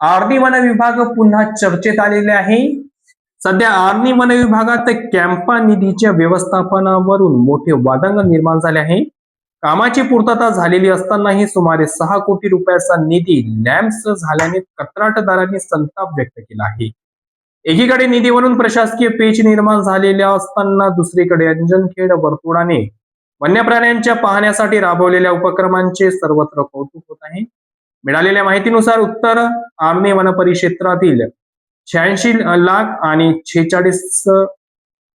Arni one विभाग पुन्हा चर्चेत आलेले आहे. सध्या आर्णी वन विभागात कॅम्पा निधीच्या व्यवस्थापनावरून मोठे वादंग निर्माण झाले आहे. कामाची पूर्तता झालेली असतानाही सुमारे 6 कोटी रुपयाचा निधी लॅम्स झाल्याने कंत्राटदारांनी संताप व्यक्त केला आहे. एकीकडे निधीवरून प्रशासकीय पेच निर्माण झालेल्या असताना दुसरीकडे अंजनखेड वर्तुळाने वन्य प्राण्यांच्या पाहण्यासाठी राबवलेल्या उपक्रमांचे सर्वत्र कौतुक होत आहे. मिळालेल्या माहितीनुसार उत्तर आर्णी वन परिक्षेत्रातील 86 लाख आणि 46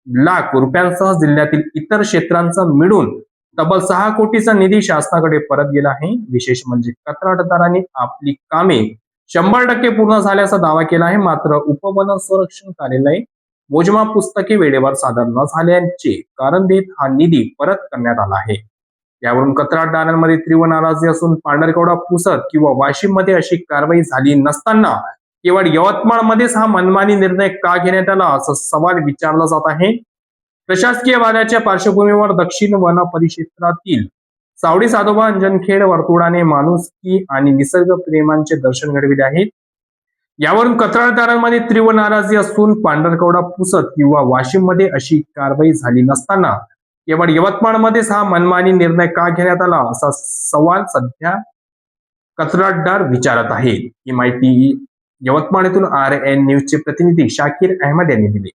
लाख रुपयांसह जिल्ह्यातील इतर क्षेत्रांचा मिळून तब्बल 6 कोटीचा निधी शासनाकडे परत गेला आहे. विशेष म्हणजे कंत्राटदारांनी आपली कामे 100% पूर्ण झाल्याचा दावा केला आहे. मात्र उपवन संरक्षण कार्यालय मोजमाप पुस्तके वेळेवर सादर न झाल्याचे कारण देत हा निधी परत करण्यात आला आहे. यावरून कंत्राटदारांमध्ये तीव्र नाराजी असून पांढरकवडा, पुसद किंवा वाशिम मध्ये अशी कारवाई झाली नसताना केवळ यवतमाळमध्येच हा मनमानी निर्णय का घेण्यात आला असा सवाल विचारला जात आहे. प्रशासकीय वादाच्या पार्श्वभूमीवर दक्षिण वन परिक्षेत्रातील सावडी साधोबा अंजनखेड वर्तुळाने माणुसकी आणि निसर्ग प्रेमांचे दर्शन घडविले आहे. यावरून कंत्राटदारांमध्ये तीव्र नाराजी असून पांढरकवडा, पुसद किंवा वाशिम मध्ये अशी कारवाई झाली नसताना केवळ यवतमाळमध्येच हा मनमानी निर्णय का घेण्यात आला असा सवाल सध्या कंत्राटदार विचारत आहेत. ही माहिती यवतमाळ येथून RN न्यूजचे प्रतिनिधी शाकीर अहमद यांनी दिली.